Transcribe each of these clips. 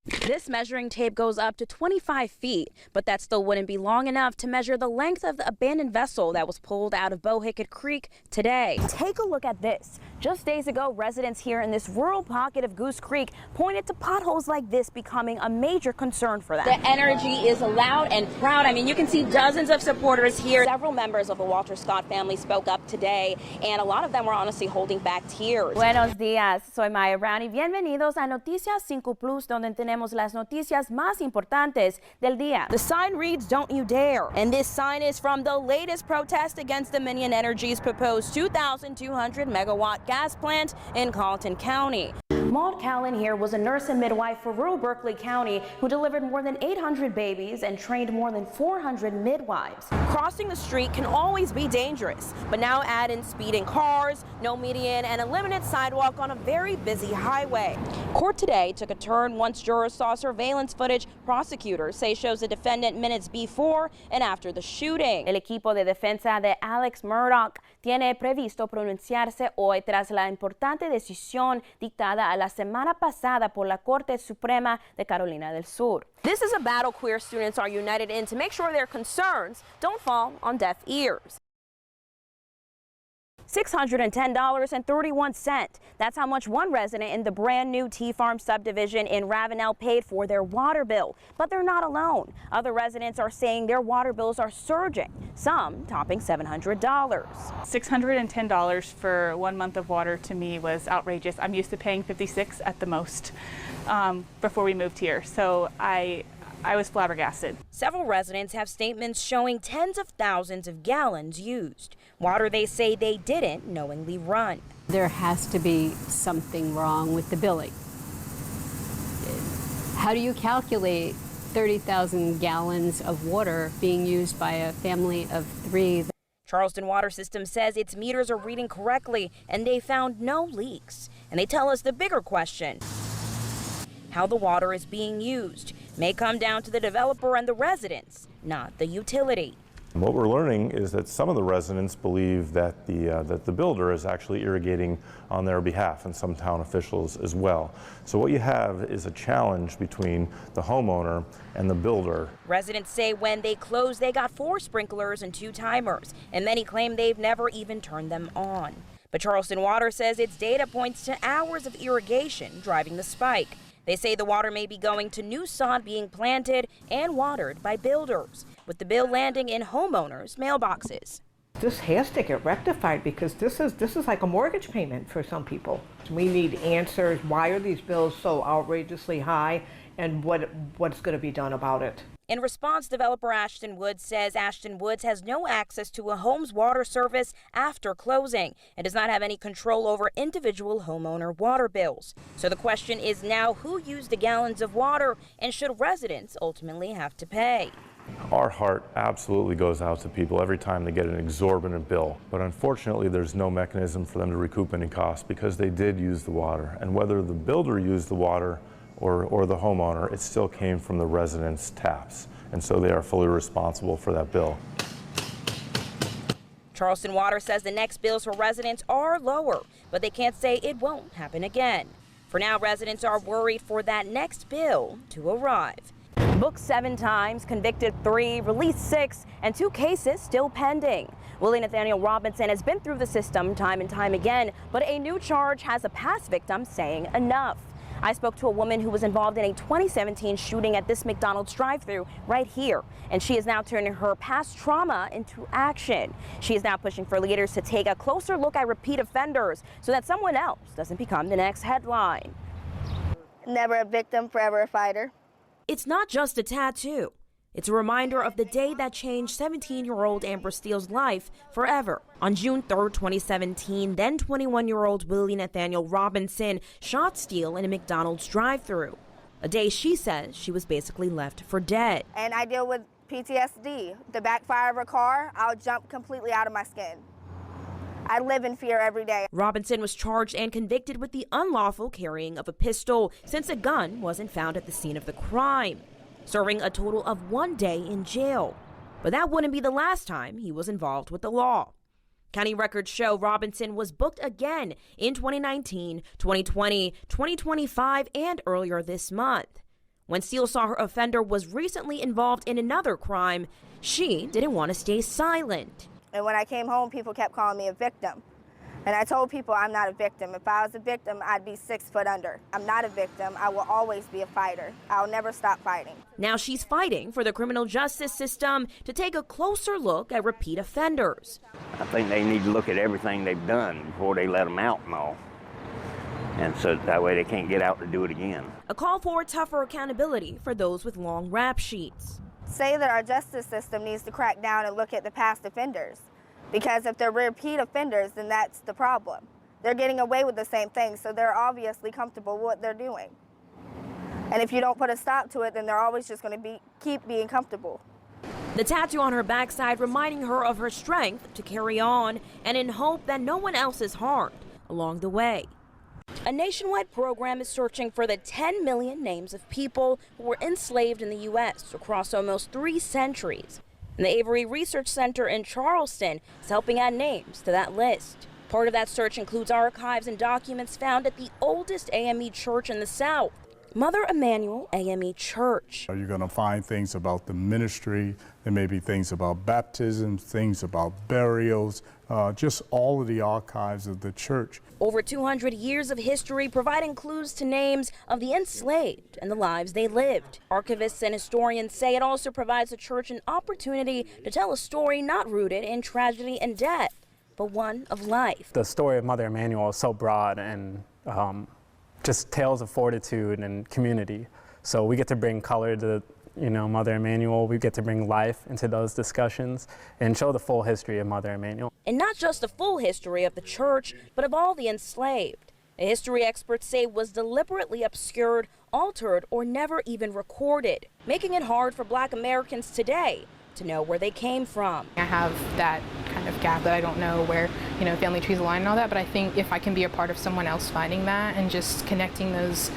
This measuring tape goes up to 25 feet, but that still wouldn't be long enough to measure the length of the abandoned vessel that was pulled out of Bohicket Creek today. Take a look at this. Just days ago, residents here in this rural pocket of Goose Creek pointed to potholes like this becoming a major concern for them. The energy is loud and proud. I mean, you can see dozens of supporters here. Several members of the Walter Scott family spoke up today, and a lot of them were honestly holding back tears. Buenos días, soy Maya Brown y bienvenidos a Noticias 5 Plus, donde tenemos las noticias más importantes del día. The sign reads, "Don't you dare." And this sign is from the latest protest against Dominion Energy's proposed 2,200 megawatt gas plant in Carlton County. Maud Callan here was a nurse and midwife for rural Berkeley County who delivered more than 800 babies and trained more than 400 midwives. Crossing the street can always be dangerous, but now add in speeding cars, no median, and a limited sidewalk on a very busy highway. Court today took a turn once jurors saw surveillance footage prosecutors say shows the defendant minutes before and after the shooting. El equipo de defensa de Alex Murdaugh tiene previsto pronunciarse hoy tras la importante decisión dictada a la semana pasada por la Corte Suprema de Carolina del Sur. This is a battle queer students are united in to make sure their concerns don't fall on deaf ears. $610.31. That's how much one resident in the brand new Tea Farm subdivision in Ravenel paid for their water bill. But they're not alone. Other residents are saying their water bills are surging, some topping $700. $610 for 1 month of water to me was outrageous. I'm used to paying $56 at the most before we moved here. So I was flabbergasted. Several residents have statements showing tens of thousands of gallons used. Water they say they didn't knowingly run. There has to be something wrong with the billing. How do you calculate 30,000 gallons of water being used by a family of 3? Charleston Water System says its meters are reading correctly and they found no leaks. And they tell us the bigger question: how the water is being used may come down to the developer and the residents, not the utility. What we're learning is that some of the residents believe that the builder is actually irrigating on their behalf, and some town officials as well. So what you have is a challenge between the homeowner and the builder. Residents say when they closed, they got 4 sprinklers and 2 timers, and many claim they've never even turned them on. But Charleston Water says its data points to hours of irrigation driving the spike. They say the water may be going to new sod being planted and watered by builders, with the bill landing in homeowners' mailboxes. This has to get rectified because this is like a mortgage payment for some people. We need answers. Why are these bills so outrageously high, and what's going to be done about it? In response, developer Ashton Woods says Ashton Woods has no access to a home's water service after closing and does not have any control over individual homeowner water bills. So the question is now, who used the gallons of water, and should residents ultimately have to pay? Our heart absolutely goes out to people every time they get an exorbitant bill. But unfortunately, there's no mechanism for them to recoup any costs because they did use the water. And whether the builder used the water or the homeowner, it still came from the residents' taps. And so they are fully responsible for that bill. Charleston Water says the next bills for residents are lower, but they can't say it won't happen again. For now, residents are worried for that next bill to arrive. Booked 7 times, convicted 3, released 6, and 2 cases still pending. Willie Nathaniel Robinson has been through the system time and time again, but a new charge has a past victim saying enough. I spoke to a woman who was involved in a 2017 shooting at this McDonald's drive-thru right here, and she is now turning her past trauma into action. She is now pushing for leaders to take a closer look at repeat offenders so that someone else doesn't become the next headline. Never a victim, forever a fighter. It's not just a tattoo. It's a reminder of the day that changed 17-year-old Amber Steele's life forever. On June 3rd, 2017, then 21-year-old Willie Nathaniel Robinson shot Steele in a McDonald's drive-thru. A day she says she was basically left for dead. And I deal with PTSD. The backfire of a car, I'll jump completely out of my skin. I live in fear every day. Robinson was charged and convicted with the unlawful carrying of a pistol since a gun wasn't found at the scene of the crime, serving a total of 1 day in jail. But that wouldn't be the last time he was involved with the law. County records show Robinson was booked again in 2019, 2020, 2025, and earlier this month. When Steele saw her offender was recently involved in another crime, she didn't want to stay silent. And when I came home, people kept calling me a victim. And I told people I'm not a victim. If I was a victim, I'd be 6 foot under. I'm not a victim. I will always be a fighter. I'll never stop fighting. Now she's fighting for the criminal justice system to take a closer look at repeat offenders. I think they need to look at everything they've done before they let them out and all. And so that way they can't get out to do it again. A call for tougher accountability for those with long rap sheets. Say that our justice system needs to crack down and look at the past offenders. Because if they're repeat offenders, then that's the problem. They're getting away with the same thing, so they're obviously comfortable with what they're doing. And if you don't put a stop to it, then they're always just going to keep being comfortable. The tattoo on her backside reminding her of her strength to carry on and in hope that no one else is harmed along the way. A nationwide program is searching for the 10 million names of people who were enslaved in the U.S. across almost 3 centuries. And the Avery Research Center in Charleston is helping add names to that list. Part of that search includes archives and documents found at the oldest AME church in the South, Mother Emanuel AME Church. You're going to find things about the ministry. There may be things about baptism, things about burials, just all of the archives of the church. Over 200 years of history providing clues to names of the enslaved and the lives they lived. Archivists and historians say it also provides the church an opportunity to tell a story not rooted in tragedy and death, but one of life. The story of Mother Emanuel is so broad and just tales of fortitude and community. So we get to bring color to, Mother Emanuel. We get to bring life into those discussions and show the full history of Mother Emanuel. And not just the full history of the church, but of all the enslaved. The history experts say was deliberately obscured, altered, or never even recorded, making it hard for Black Americans today to know where they came from. I have that kind of gap that I don't know where, family trees align and all that, but I think if I can be a part of someone else finding that and just connecting those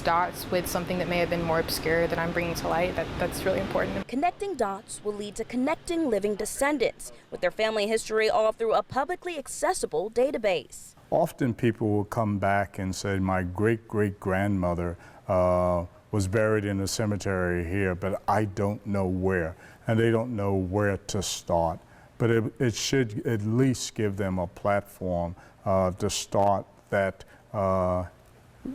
dots with something that may have been more obscure that I'm bringing to light, that's really important. Connecting dots will lead to connecting living descendants with their family history all through a publicly accessible database. Often people will come back and say, my great-great-grandmother was buried in a cemetery here, but I don't know where. And they don't know where to start. But it should at least give them a platform to start that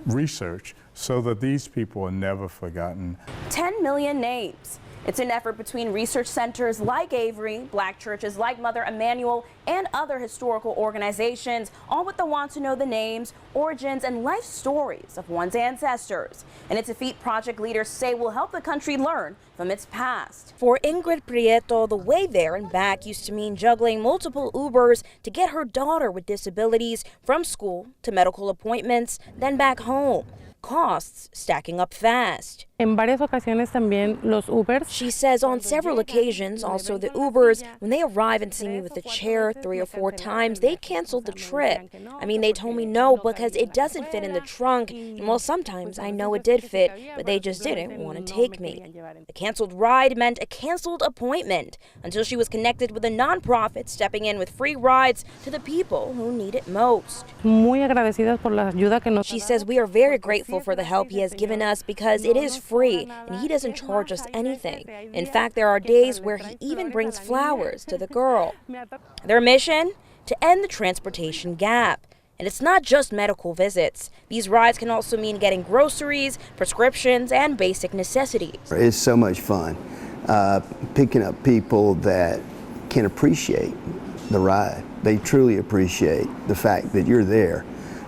research so that these people are never forgotten. 10 million names. It's an effort between research centers like Avery, Black churches like Mother Emanuel, and other historical organizations, all with the want to know the names, origins, and life stories of one's ancestors. And it's a feat project leaders say will help the country learn from its past. For Ingrid Prieto, the way there and back used to mean juggling multiple Ubers to get her daughter with disabilities from school to medical appointments, then back home. Costs stacking up fast. En varias ocasiones también los Ubers. She says on several occasions, also the Ubers, when they arrive and see me with a chair 3 or 4 times, they canceled the trip. I mean, they told me no because it doesn't fit in the trunk. And well, sometimes I know it did fit, but they just didn't want to take me. A canceled ride meant a canceled appointment until she was connected with a nonprofit stepping in with free rides to the people who need it most. Muy agradecidas por la ayuda que nos. She says we are very grateful for the help he has given us because it is free and he doesn't charge us anything. In fact, there are days where he even brings flowers to the girl. Their mission? To end the transportation gap. And it's not just medical visits. These rides can also mean getting groceries, prescriptions, and basic necessities. It's so much fun picking up people that can appreciate the ride. They truly appreciate the fact that you're there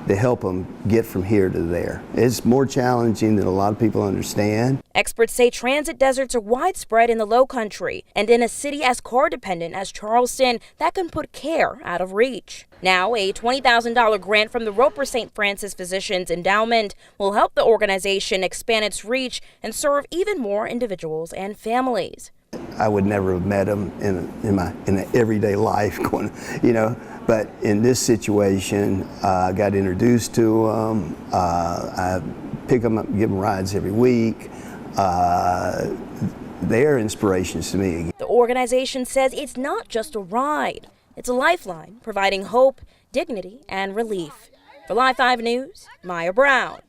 to help them get from here to there. It's more challenging than a lot of people understand. Experts say transit deserts are widespread in the Lowcountry, and in a city as car-dependent as Charleston, that can put care out of reach. Now, a $20,000 grant from the Roper St. Francis Physicians Endowment will help the organization expand its reach and serve even more individuals and families. I would never have met them in an everyday life, but in this situation, I got introduced to them. I pick them up and give them rides every week. They're inspirations to me. The organization says it's not just a ride. It's a lifeline, providing hope, dignity, and relief. For Live 5 News, Maya Brown.